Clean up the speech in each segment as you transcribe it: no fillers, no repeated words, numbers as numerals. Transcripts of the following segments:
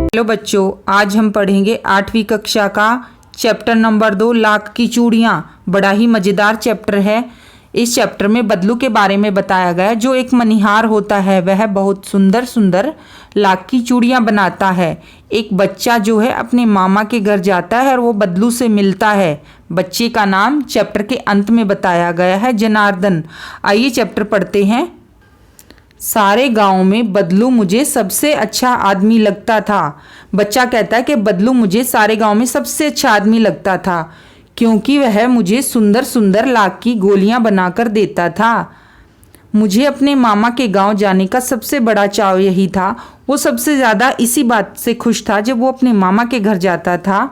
Hello बच्चों, आज हम पढ़ेंगे 8वीं कक्षा का चैप्टर नंबर 2 लाख की चूड़ियाँ। बड़ा ही मज़ेदार चैप्टर है। इस चैप्टर में बदलू के बारे में बताया गया है। जो एक मनिहार होता है वह बहुत सुंदर सुंदर लाख की चूड़ियाँ बनाता है। एक बच्चा जो है अपने मामा के घर जाता है और वो बदलू से मिलता है। बच्चे का नाम चैप्टर के अंत में बताया गया है, जनार्दन। आइए चैप्टर पढ़ते हैं। सारे गांव में बदलू मुझे सबसे अच्छा आदमी लगता था। बच्चा कहता है कि बदलू मुझे सारे गांव में सबसे अच्छा आदमी लगता था, क्योंकि वह मुझे सुंदर सुंदर लाख की गोलियां बनाकर देता था। मुझे अपने मामा के गांव जाने का सबसे बड़ा चाव यही था। वो सबसे ज़्यादा इसी बात से खुश था जब वो अपने मामा के घर जाता था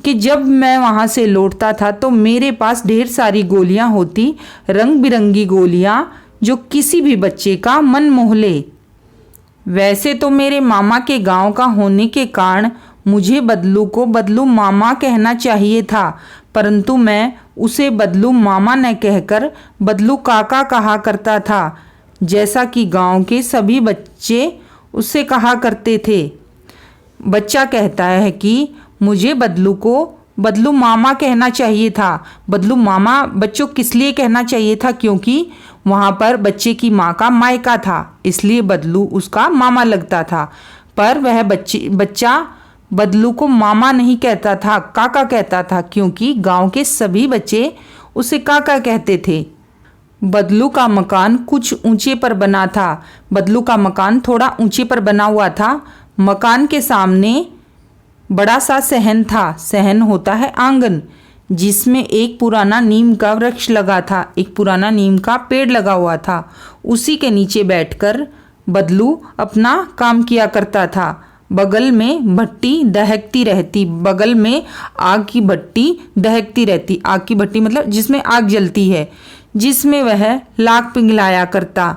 कि जब मैं वहाँ से लौटता था तो मेरे पास ढेर सारी गोलियाँ होती, रंग बिरंगी गोलियाँ जो किसी भी बच्चे का मन मोह ले। वैसे तो मेरे मामा के गांव का होने के कारण मुझे बदलू को बदलू मामा कहना चाहिए था, परंतु मैं उसे बदलू मामा न कहकर बदलू काका कहा करता था, जैसा कि गांव के सभी बच्चे उससे कहा करते थे। बच्चा कहता है कि मुझे बदलू को बदलू मामा कहना चाहिए था। बदलू मामा बच्चों किस लिए कहना चाहिए था? क्योंकि वहाँ पर बच्चे की माँ का मायका था, इसलिए बदलू उसका मामा लगता था। पर वह बच्चा बदलू को मामा नहीं कहता था, काका कहता था, क्योंकि गांव के सभी बच्चे उसे काका कहते थे। बदलू का मकान कुछ ऊंचे पर बना था। बदलू का मकान थोड़ा ऊंचे पर बना हुआ था। मकान के सामने बड़ा सा सहन था। सहन होता है आंगन, जिसमें एक पुराना नीम का वृक्ष लगा था, एक पुराना नीम का पेड़ लगा हुआ था। उसी के नीचे बैठकर बदलू अपना काम किया करता था। बगल में भट्टी दहकती रहती, बगल में आग की भट्टी दहकती रहती। आग की भट्टी मतलब जिसमें आग जलती है, जिसमें वह लाख पिघलाया करता।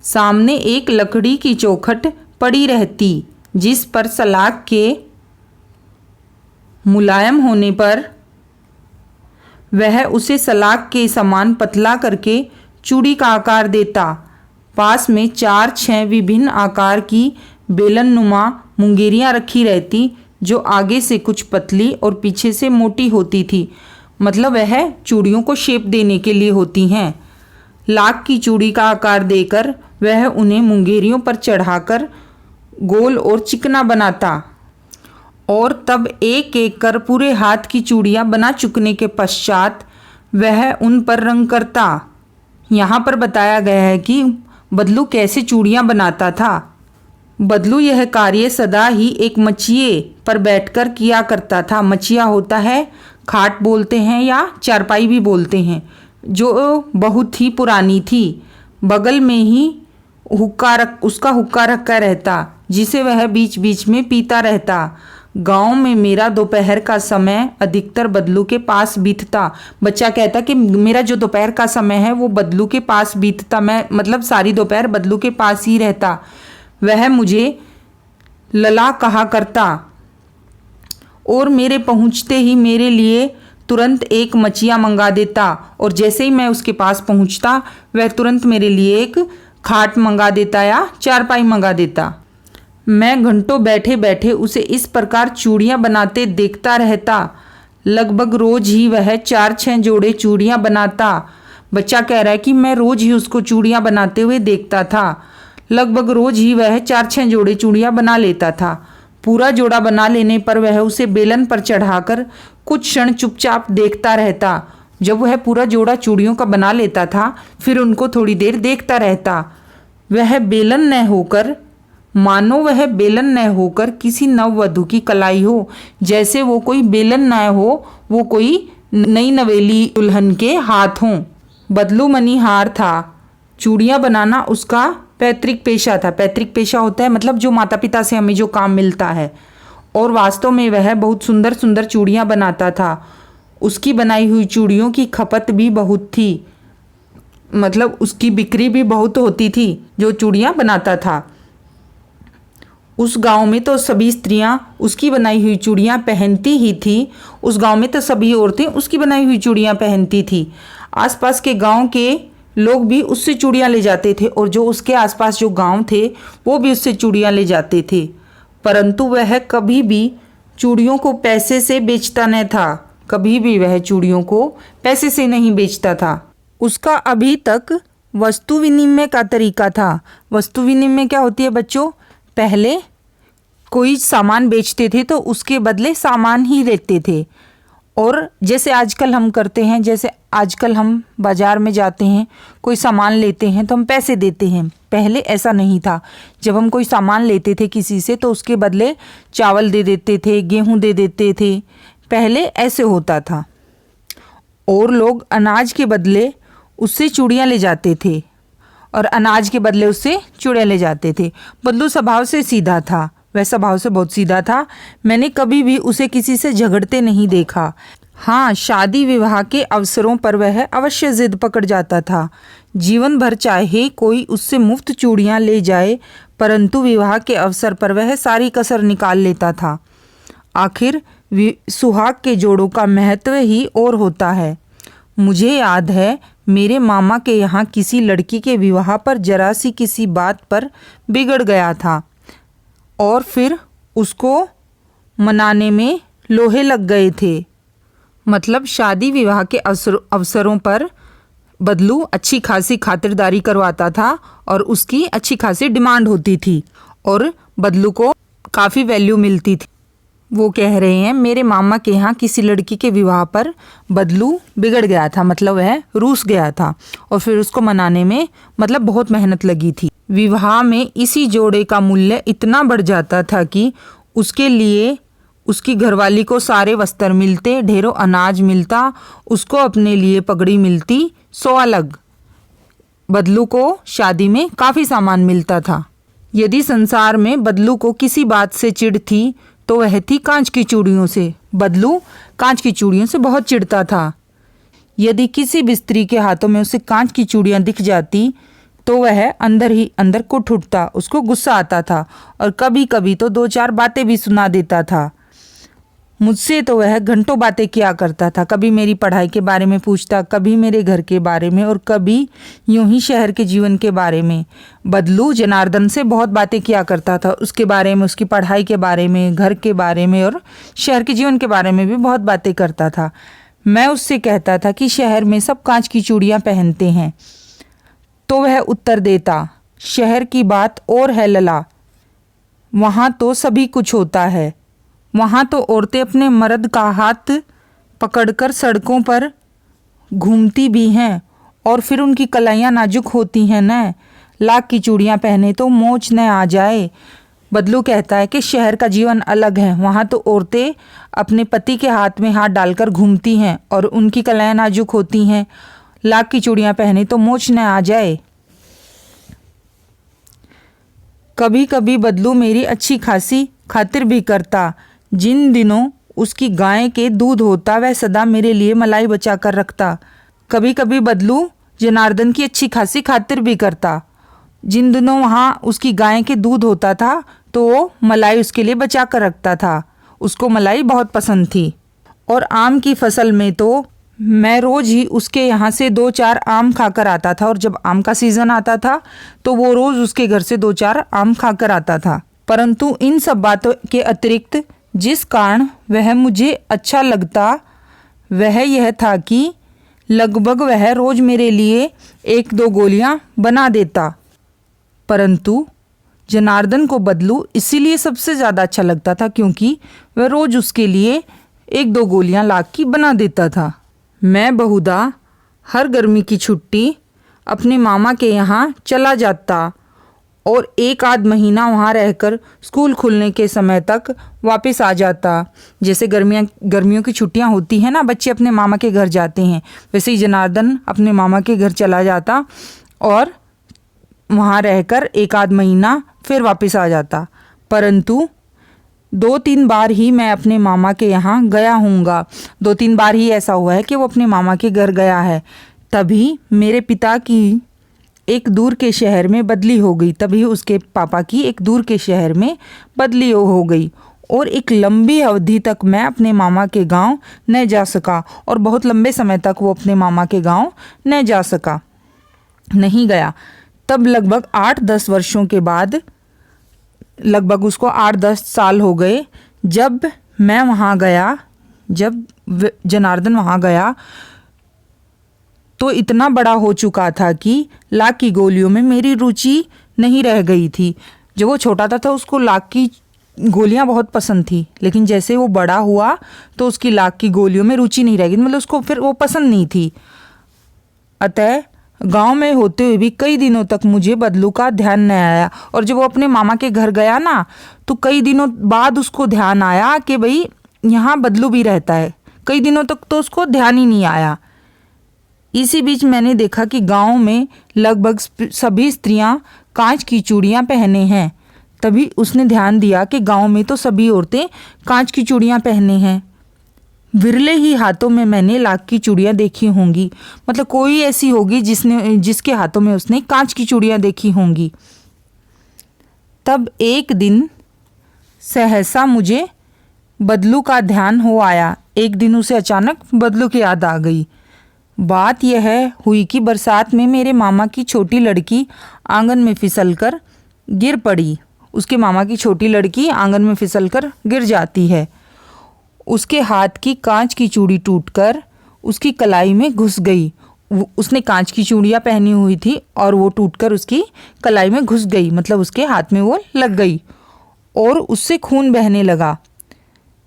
सामने एक लकड़ी की चौखट पड़ी रहती, जिस पर सलाख के मुलायम होने पर वह उसे सलाख के समान पतला करके चूड़ी का आकार देता। पास में 4-6 विभिन्न आकार की बेलन नुमा मुंगेरियाँ रखी रहती, जो आगे से कुछ पतली और पीछे से मोटी होती थी। मतलब वह चूड़ियों को शेप देने के लिए होती हैं। लाख की चूड़ी का आकार देकर वह उन्हें मुंगेरियों पर चढ़ाकर गोल और चिकना बनाता, और तब एक एक कर पूरे हाथ की चूड़ियाँ बना चुकने के पश्चात वह उन पर रंग करता। यहाँ पर बताया गया है कि बदलू कैसे चूड़ियाँ बनाता था। बदलू यह कार्य सदा ही एक मचिए पर बैठकर किया करता था। मचिया होता है, खाट बोलते हैं या चारपाई भी बोलते हैं, जो बहुत ही पुरानी थी। बगल में ही उसका हुक्का रखा रहता, जिसे वह बीच बीच में पीता रहता। गांव में मेरा दोपहर का समय अधिकतर बदलू के पास बीतता। बच्चा कहता कि मेरा जो दोपहर का समय है वो बदलू के पास बीतता। मैं मतलब सारी दोपहर बदलू के पास ही रहता। वह मुझे लला कहा करता और मेरे पहुंचते ही मेरे लिए तुरंत एक मचिया मंगा देता, और जैसे ही मैं उसके पास पहुंचता वह तुरंत मेरे लिए एक खाट मंगा देता या चारपाई मंगा देता। मैं घंटों बैठे बैठे उसे इस प्रकार चूड़ियाँ बनाते देखता रहता। लगभग रोज ही वह 4-6 जोड़े चूड़ियाँ बनाता। बच्चा कह रहा है कि मैं रोज ही उसको चूड़ियाँ बनाते हुए देखता था। लगभग रोज ही वह 4-6 जोड़े चूड़ियाँ बना लेता था। पूरा जोड़ा बना लेने पर वह उसे बेलन पर चढ़ाकर कुछ क्षण चुपचाप देखता रहता। जब वह पूरा जोड़ा चूड़ियों का बना लेता था, फिर उनको थोड़ी देर देखता रहता। वह बेलन न होकर मानो वह बेलन न होकर किसी नववधू की कलाई हो, जैसे वो कोई बेलन न हो, वो कोई नई नवेली दुल्हन के हाथ हों। बदलू मनिहार था। चूड़ियाँ बनाना उसका पैतृक पेशा था। पैतृक पेशा होता है मतलब जो माता पिता से हमें जो काम मिलता है, और वास्तव में वह बहुत सुंदर सुंदर चूड़ियाँ बनाता था। उसकी बनाई हुई चूड़ियों की खपत भी बहुत थी, मतलब उसकी बिक्री भी बहुत होती थी जो चूड़ियाँ बनाता था। उस गांव में तो सभी स्त्रियां उसकी बनाई हुई चूड़ियां पहनती ही थी। उस गांव में तो सभी औरतें उसकी बनाई हुई चूड़ियां पहनती थी। आसपास के गांव के लोग भी उससे चूड़ियां ले जाते थे और जो उसके आसपास जो गांव थे वो भी उससे चूड़ियां ले जाते थे। परंतु वह कभी भी चूड़ियों को पैसे से बेचता न था। कभी भी वह चूड़ियों को पैसे से नहीं बेचता था। उसका अभी तक वस्तु विनिमय का तरीका था। वस्तु विनिमय क्या होती है बच्चों? पहले कोई सामान बेचते थे तो उसके बदले सामान ही लेते थे। और जैसे आजकल हम करते हैं, जैसे आजकल हम बाज़ार में जाते हैं, कोई सामान लेते हैं तो हम पैसे देते हैं। पहले ऐसा नहीं था। जब हम कोई सामान लेते थे किसी से तो उसके बदले चावल दे देते थे, गेहूं दे देते थे। पहले ऐसे होता था। और लोग अनाज के बदले उससे चूड़ियाँ ले जाते थे और अनाज के बदले उससे चूड़ियाँ ले जाते थे। बदलू स्वभाव से सीधा था। वह स्वभाव से बहुत सीधा था। मैंने कभी भी उसे किसी से झगड़ते नहीं देखा। हाँ, शादी विवाह के अवसरों पर वह अवश्य जिद पकड़ जाता था। जीवन भर चाहे कोई उससे मुफ्त चूड़ियाँ ले जाए, परंतु विवाह के अवसर पर वह सारी कसर निकाल लेता था। आखिर सुहाग के जोड़ों का महत्व ही और होता है। मुझे याद है मेरे मामा के यहाँ किसी लड़की के विवाह पर जरा सी किसी बात पर बिगड़ गया था और फिर उसको मनाने में लोहे लग गए थे। मतलब शादी विवाह के अवसरों पर बदलू अच्छी खासी खातिरदारी करवाता था और उसकी अच्छी खासी डिमांड होती थी और बदलू को काफ़ी वैल्यू मिलती थी। वो कह रहे हैं मेरे मामा के यहाँ किसी लड़की के विवाह पर बदलू बिगड़ गया था, मतलब वह रूस गया था और फिर उसको मनाने में मतलब बहुत मेहनत लगी थी। विवाह में इसी जोड़े का मूल्य इतना बढ़ जाता था कि उसके लिए उसकी घरवाली को सारे वस्त्र मिलते, ढेरों अनाज मिलता, उसको अपने लिए पगड़ी मिलती, सो अलग। बदलू को शादी में काफ़ी सामान मिलता था। यदि संसार में बदलू को किसी बात से चिढ़ थी तो वह थी कांच की चूड़ियों से। बदलू कांच की चूड़ियों से बहुत चिढ़ता था। यदि किसी भी स्त्री के हाथों में उसे कांच की चूड़ियाँ दिख जाती तो वह अंदर ही अंदर कुट उठता, उसको गुस्सा आता था और कभी कभी तो 2-4 बातें भी सुना देता था। मुझसे तो वह घंटों बातें किया करता था। कभी मेरी पढ़ाई के बारे में पूछता, कभी मेरे घर के बारे में और कभी यूं ही शहर के जीवन के बारे में। बदलू जनार्दन से बहुत बातें किया करता था, उसके बारे में, उसकी पढ़ाई के बारे में, घर के बारे में और शहर के जीवन के बारे में भी बहुत बातें करता था। मैं उससे कहता था कि शहर में सब कांच की चूड़ियाँ पहनते हैं तो वह उत्तर देता, शहर की बात और है लला, वहाँ तो सभी कुछ होता है। वहाँ तो औरतें अपने मर्द का हाथ पकड़कर सड़कों पर घूमती भी हैं और फिर उनकी कलाइयाँ नाजुक होती हैं न, लाख की चूड़ियाँ पहने तो मोच न आ जाए। बदलू कहता है कि शहर का जीवन अलग है। वहाँ तो औरतें अपने पति के हाथ में हाथ डालकर घूमती हैं और उनकी कलाइयाँ नाजुक होती हैं, लाख की चूड़ियाँ पहने तो मोच न आ जाए। कभी कभी बदलू मेरी अच्छी खासी खातिर भी करता। जिन दिनों उसकी गाय के दूध होता वह सदा मेरे लिए मलाई बचा कर रखता। कभी कभी बदलू जनार्दन की अच्छी खासी खातिर भी करता। जिन दिनों वहाँ उसकी गाय के दूध होता था तो वो मलाई उसके लिए बचा कर रखता था। उसको मलाई बहुत पसंद थी। और आम की फसल में तो मैं रोज़ ही उसके यहाँ से 2-4 आम खाकर आता था और जब आम का सीज़न आता था तो वो रोज़ उसके घर से 2-4 आम खाकर आता था। परंतु इन सब बातों के अतिरिक्त जिस कारण वह मुझे अच्छा लगता वह यह था कि लगभग वह रोज़ मेरे लिए 1-2 गोलियां बना देता। परंतु जनार्दन को बदलू इसीलिए सबसे ज़्यादा अच्छा लगता था क्योंकि वह रोज़ उसके लिए 1-2 गोलियां ला के बना देता था। मैं बहुधा हर गर्मी की छुट्टी अपने मामा के यहाँ चला जाता और 1-आध महीना वहाँ रहकर स्कूल खुलने के समय तक वापस आ जाता। जैसे गर्मियों की छुट्टियाँ होती हैं ना, बच्चे अपने मामा के घर जाते हैं, वैसे ही जनार्दन अपने मामा के घर चला जाता और वहाँ रहकर 1-आध महीना फिर वापस आ जाता। परंतु 2-3 बार ही मैं अपने मामा के यहाँ गया हूँगा। 2-3 बार ही ऐसा हुआ है कि वो अपने मामा के घर गया है। तभी मेरे पिता की एक दूर के शहर में बदली हो गई। तभी उसके पापा की एक दूर के शहर में बदली हो गई और एक लंबी अवधि तक मैं अपने मामा के गांव न जा सका, और बहुत लंबे समय तक वो अपने मामा के गांव न जा सका, नहीं गया। तब लगभग 8-10 वर्षों के बाद, लगभग उसको 8-10 साल हो गए, जब मैं वहाँ गया, जब जनार्दन वहाँ गया तो इतना बड़ा हो चुका था कि लाख की गोलियों में मेरी रुचि नहीं रह गई थी। जब वो छोटा था उसको लाख की गोलियां बहुत पसंद थी, लेकिन जैसे वो बड़ा हुआ तो उसकी लाख की गोलियों में रुचि नहीं रह गई, मतलब उसको फिर वो पसंद नहीं थी। अतः गांव में होते हुए भी कई दिनों तक मुझे बदलू का ध्यान नहीं आया, और जब वो अपने मामा के घर गया ना तो कई दिनों बाद उसको ध्यान आया कि भाई यहाँ बदलू भी रहता है। कई दिनों तक तो उसको ध्यान ही नहीं आया। इसी बीच मैंने देखा कि गांव में लगभग सभी स्त्रियां कांच की चूड़ियां पहने हैं। तभी उसने ध्यान दिया कि गांव में तो सभी औरतें कांच की चूड़ियां पहने हैं। विरले ही हाथों में मैंने लाख की चूड़ियां देखी होंगी, मतलब कोई ऐसी होगी जिसके हाथों में उसने कांच की चूड़ियां देखी होंगी। तब एक दिन सहसा मुझे बदलू का ध्यान हो आया। एक दिन उसे अचानक बदलू की याद आ गई। बात यह हुई कि बरसात में मेरे मामा की छोटी लड़की आंगन में फिसलकर गिर पड़ी। उसके मामा की छोटी लड़की आंगन में फिसलकर गिर जाती है। उसके हाथ की कांच की चूड़ी टूटकर उसकी कलाई में घुस गई। उसने कांच की चूड़ियाँ पहनी हुई थी और वो टूटकर उसकी कलाई में घुस गई, मतलब उसके हाथ में वो लग गई और उससे खून बहने लगा।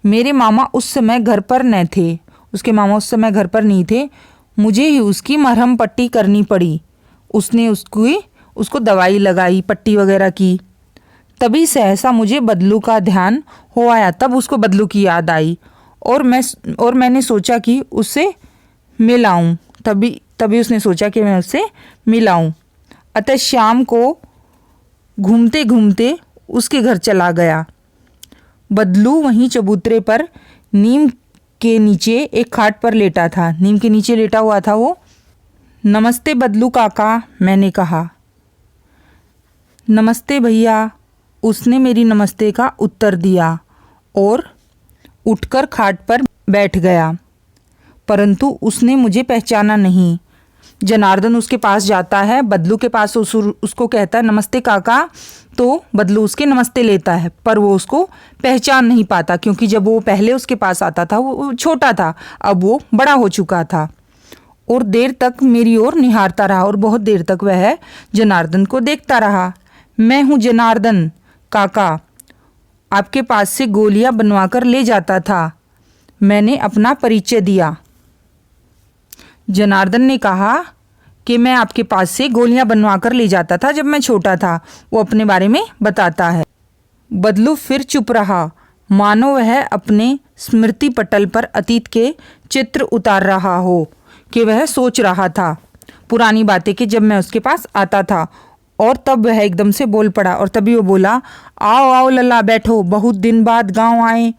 मेरे मामा उस समय घर पर न थे, उसके मामा उस समय घर पर नहीं थे। मुझे ही उसकी मरहम पट्टी करनी पड़ी। उसने उसको दवाई लगाई, पट्टी वगैरह की। तभी सहसा मुझे बदलू का ध्यान हो आया। तब उसको बदलू की याद आई और मैंने सोचा कि उससे मिलाऊं। तभी उसने सोचा कि मैं उससे मिलाऊं। अतः शाम को घूमते घूमते उसके घर चला गया। बदलू वहीं चबूतरे पर नीम के नीचे एक खाट पर लेटा था। नीम के नीचे लेटा हुआ था वो। नमस्ते बदलू काका, मैंने कहा। नमस्ते भैया, उसने मेरी नमस्ते का उत्तर दिया और उठकर खाट पर बैठ गया, परंतु उसने मुझे पहचाना नहीं। जनार्दन उसके पास जाता है, बदलू के पास उसको कहता है नमस्ते काका, तो बदलू उसके नमस्ते लेता है, पर वो उसको पहचान नहीं पाता, क्योंकि जब वो पहले उसके पास आता था वो छोटा था, अब वो बड़ा हो चुका था। और देर तक मेरी ओर निहारता रहा और बहुत देर तक वह जनार्दन को देखता रहा। मैं हूँ जनार्दन काका, आपके पास से गोलियां बनवाकर ले जाता था, मैंने अपना परिचय दिया। जनार्दन ने कहा कि मैं आपके पास से गोलियां बनवाकर ले जाता था जब मैं छोटा था। वो अपने बारे में बताता है। बदलू फिर चुप रहा, मानो वह अपने स्मृति पटल पर अतीत के चित्र उतार रहा हो, कि वह सोच रहा था पुरानी बातें कि जब मैं उसके पास आता था। और तब वह एकदम से बोल पड़ा, और तभी वो बोला, आओ आओ लल्ला बैठो, बहुत दिन बाद गांव आए।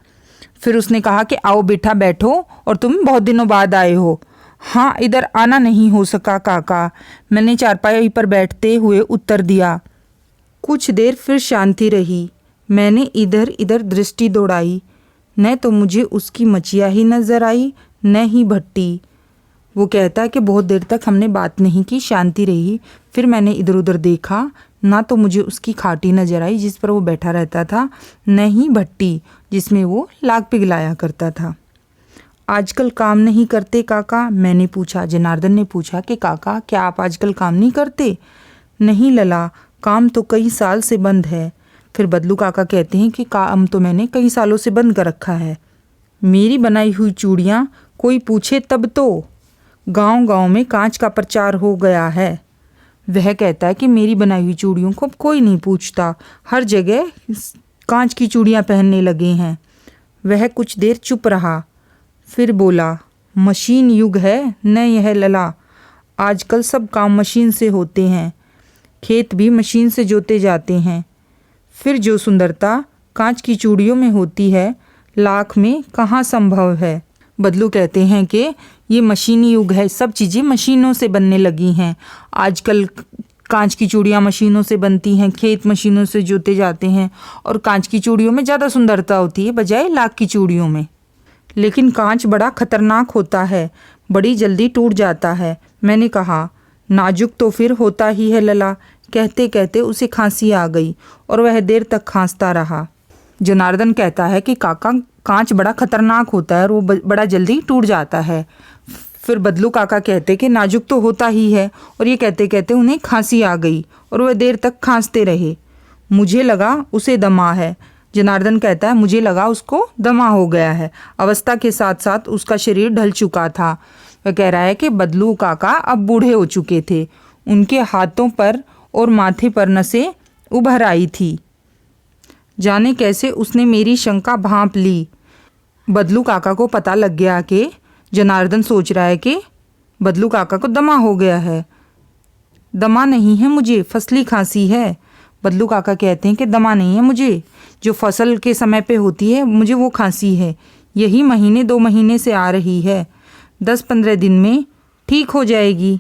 फिर उसने कहा कि आओ बेटा बैठो, और तुम बहुत दिनों बाद आए हो। हाँ, इधर आना नहीं हो सका काका, मैंने चारपाई पर बैठते हुए उत्तर दिया। कुछ देर फिर शांति रही। मैंने इधर इधर दृष्टि दौड़ाई, न तो मुझे उसकी मचिया ही नजर आई, न ही भट्टी। वो कहता है कि बहुत देर तक हमने बात नहीं की, शांति रही। फिर मैंने इधर उधर देखा, ना तो मुझे उसकी खाटी नजर आई जिस पर वो बैठा रहता था, न ही भट्टी जिसमें वो लाग पिघलाया करता था। आजकल काम नहीं करते काका, मैंने पूछा। जनार्दन ने पूछा कि काका क्या आप आजकल काम नहीं करते? नहीं लला, काम तो कई साल से बंद है। फिर बदलू काका कहते हैं कि काम तो मैंने कई सालों से बंद कर रखा है। मेरी बनाई हुई चूड़ियाँ कोई पूछे तब तो। गांव गांव में कांच का प्रचार हो गया है। वह कहता है कि मेरी बनाई हुई चूड़ियों को अब कोई नहीं पूछता, हर जगह कांच की चूड़ियाँ पहनने लगे हैं। वह कुछ देर चुप रहा, फिर बोला, मशीन युग है न यह लला, आजकल सब काम मशीन से होते हैं, खेत भी मशीन से जोते जाते हैं। फिर जो सुंदरता कांच की चूड़ियों में होती है, लाख में कहाँ संभव है। बदलू कहते हैं कि ये मशीनी युग है, सब चीज़ें मशीनों से बनने लगी हैं। आजकल कांच की चूड़ियाँ मशीनों से बनती हैं, खेत मशीनों से जोते जाते हैं और कांच की चूड़ियों में ज़्यादा सुंदरता होती है बजाय लाख की चूड़ियों में। लेकिन कांच बड़ा खतरनाक होता है, बड़ी जल्दी टूट जाता है। मैंने कहा, नाजुक तो फिर होता ही है लला। कहते कहते उसे खांसी आ गई और वह देर तक खांसता रहा। जनार्दन कहता है कि काका, कांच बड़ा खतरनाक होता है और वो बड़ा जल्दी टूट जाता है। फिर बदलू काका कहते कि नाजुक तो होता ही है, और ये कहते कहते उन्हें खांसी आ गई और वह देर तक खांसते रहे। मुझे लगा उसे दमा है। जनार्दन कहता है, मुझे लगा उसको दमा हो गया है। अवस्था के साथ साथ उसका शरीर ढल चुका था। वह कह रहा है कि बदलू काका अब बूढ़े हो चुके थे। उनके हाथों पर और माथे पर नसें उभर आई थी। जाने कैसे उसने मेरी शंका भांप ली। बदलू काका को पता लग गया कि जनार्दन सोच रहा है कि बदलू काका को दमा हो गया है। दमा नहीं है मुझे, फसली खांसी है। बदलू काका कहते हैं कि दमा नहीं है मुझे, जो फसल के समय पे होती है मुझे वो खांसी है। यही महीने 2 महीने से आ रही है। 10-15 दिन में ठीक हो जाएगी।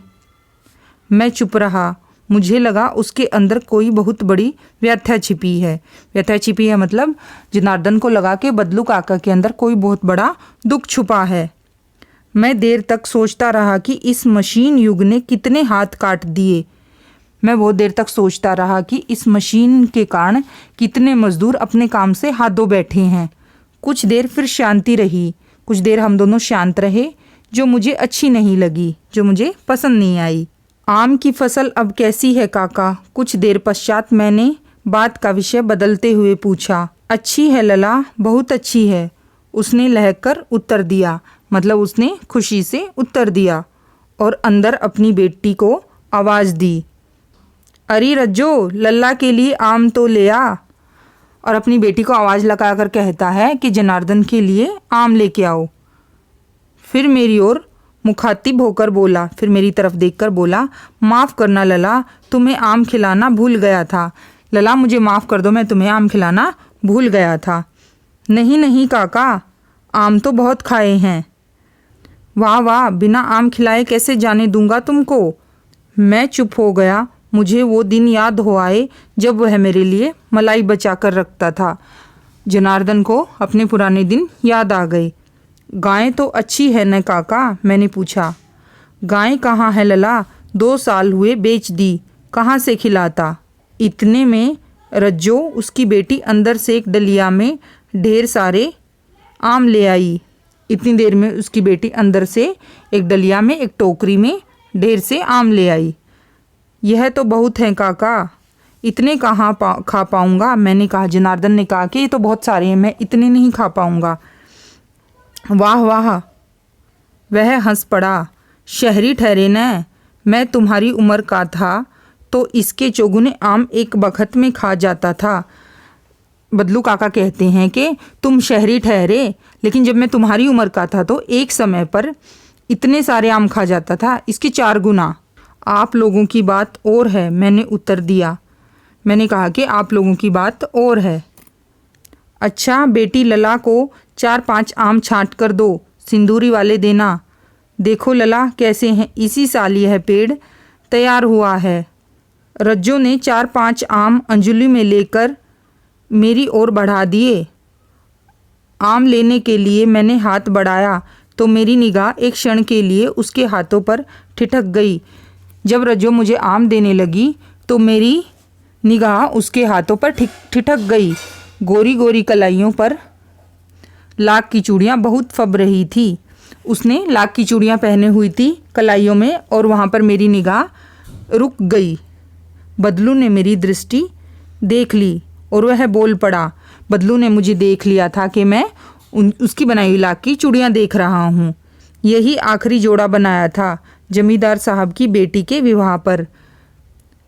मैं चुप रहा। मुझे लगा उसके अंदर कोई बहुत बड़ी व्यथा छिपी है। व्यथा छिपी है मतलब जनार्दन को लगा कि बदलू काका के अंदर कोई बहुत बड़ा दुख छुपा है। मैं देर तक सोचता रहा कि इस मशीन युग ने कितने हाथ काट दिए। मैं बहुत देर तक सोचता रहा कि इस मशीन के कारण कितने मजदूर अपने काम से हाथ धो बैठे हैं। कुछ देर फिर शांति रही। कुछ देर हम दोनों शांत रहे, जो मुझे अच्छी नहीं लगी, जो मुझे पसंद नहीं आई। आम की फसल अब कैसी है काका? कुछ देर पश्चात मैंने बात का विषय बदलते हुए पूछा। अच्छी है लला, बहुत अच्छी है, उसने लहकर उत्तर दिया। मतलब उसने खुशी से उत्तर दिया और अंदर अपनी बेटी को आवाज़ दी, अरे रज्जो, लल्ला के लिए आम तो ले आ। और अपनी बेटी को आवाज़ लगाकर कहता है कि जनार्दन के लिए आम लेके आओ। फिर मेरी ओर मुखातिब होकर बोला, फिर मेरी तरफ देखकर बोला, माफ़ करना लला, तुम्हें आम खिलाना भूल गया था। लला, मुझे माफ़ कर दो, मैं तुम्हें आम खिलाना भूल गया था। नहीं नहीं काका, आम तो बहुत खाए हैं। वाह वाह, बिना आम खिलाए कैसे जाने दूंगा तुमको। मैं चुप हो गया। मुझे वो दिन याद हो आए जब वह मेरे लिए मलाई बचा कर रखता था। जनार्दन को अपने पुराने दिन याद आ गए। गाय तो अच्छी है न काका? मैंने पूछा। गाय कहाँ है लला, 2 साल हुए बेच दी, कहाँ से खिलाता। इतने में रज्जो, उसकी बेटी, अंदर से एक डलिया में ढेर सारे आम ले आई। इतनी देर में उसकी बेटी अंदर से एक डलिया में, एक टोकरी में ढेर से आम ले आई। यह तो बहुत हैं काका, इतने कहाँ खा पाऊँगा। मैंने कहा। जनार्दन ने कहा कि ये तो बहुत सारे हैं, मैं इतने नहीं खा पाऊँगा। वाह वाह, वह हंस पड़ा। शहरी ठहरे न, मैं तुम्हारी उम्र का था तो इसके चौगुने आम एक बखत में खा जाता था। बदलू काका कहते हैं कि तुम शहरी ठहरे, लेकिन जब मैं तुम्हारी उम्र का था तो एक समय पर इतने सारे आम खा जाता था, इसके 4 गुना। आप लोगों की बात और है, मैंने उत्तर दिया। मैंने कहा कि आप लोगों की बात और है। अच्छा, बेटी लला को 4-5 आम छांट कर दो, सिंदूरी वाले देना। देखो लला कैसे हैं, इसी साल यह पेड़ तैयार हुआ है। रज्जो ने 4-5 आम अंजलि में लेकर मेरी ओर बढ़ा दिए। आम लेने के लिए मैंने हाथ बढ़ाया तो मेरी निगाह एक क्षण के लिए उसके हाथों पर ठिठक गई। जब रज्जो मुझे आम देने लगी तो मेरी निगाह उसके हाथों पर ठिठक गई। गोरी गोरी कलाइयों पर लाख की चूड़ियाँ बहुत फब रही थी। उसने लाख की चूड़ियाँ पहने हुई थी कलाइयों में, और वहाँ पर मेरी निगाह रुक गई। बदलू ने मेरी दृष्टि देख ली और वह बोल पड़ा। बदलू ने मुझे देख लिया था कि मैं उसकी बनाई हुई लाख की चूड़ियाँ देख रहा हूँ। यही आखिरी जोड़ा बनाया था जमींदार साहब की बेटी के विवाह पर।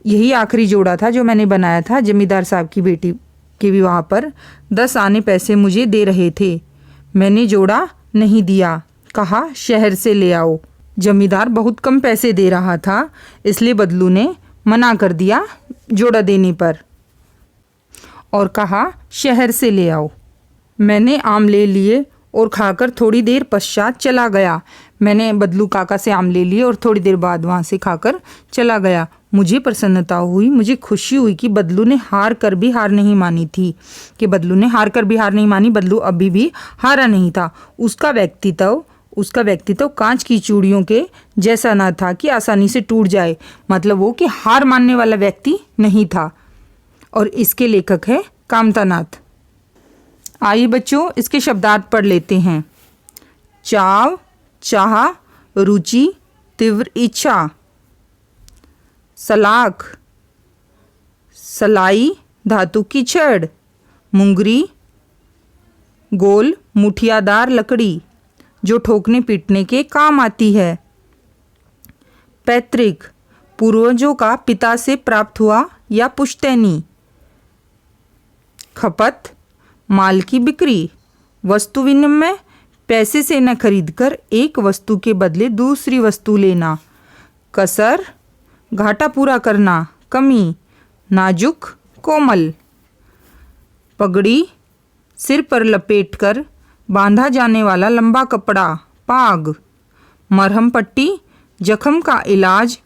यही आखिरी जोड़ा था जो मैंने बनाया था जमींदार साहब की बेटी के विवाह पर। 10 आने पैसे मुझे दे रहे थे। मैंने जोड़ा नहीं दिया, कहा शहर से ले आओ। जमींदार बहुत कम पैसे दे रहा था, इसलिए बदलू ने मना कर दिया जोड़ा देने पर और कहा शहर से ले आओ। मैंने आम ले लिए और खाकर थोड़ी देर पश्चात चला गया। मैंने बदलू काका से आम ले लिए और थोड़ी देर बाद वहाँ से खाकर चला गया। मुझे प्रसन्नता हुई, मुझे खुशी हुई कि बदलू ने हार कर भी हार नहीं मानी थी, कि बदलू ने हार कर भी हार नहीं मानी। बदलू अभी भी हारा नहीं था। उसका व्यक्तित्व कांच की चूड़ियों के जैसा न था कि आसानी से टूट जाए, मतलब वो कि हार मानने वाला व्यक्ति नहीं था। और इसके लेखक है कामतानाथ। आइए बच्चों, इसके शब्दार्थ पढ़ लेते हैं। चाव, चाह, रुचि, तीव्र इच्छा। सलाख, सलाई, धातु की छड़। मुंगरी, गोल मुठियादार लकड़ी जो ठोकने पीटने के काम आती है। पैतृक, पूर्वजों का पिता से प्राप्त हुआ या पुश्तैनी। खपत, माल की बिक्री। वस्तु विनिमय, पैसे से न खरीदकर एक वस्तु के बदले दूसरी वस्तु लेना। कसर, घाटा पूरा करना, कमी। नाजुक, कोमल। पगड़ी, सिर पर लपेटकर बांधा जाने वाला लंबा कपड़ा, पाग। मरहम पट्टी, जख्म का इलाज,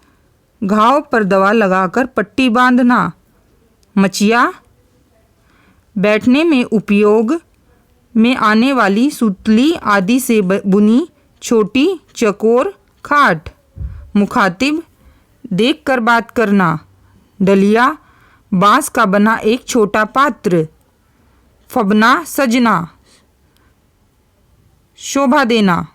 घाव पर दवा लगाकर पट्टी बांधना। मचिया, बैठने में उपयोग में आने वाली सुतली आदि से बुनी छोटी चकोर खाट। मुखातिब, देखकर बात करना। डलिया, बांस का बना एक छोटा पात्र। फबना, सजना, शोभा देना।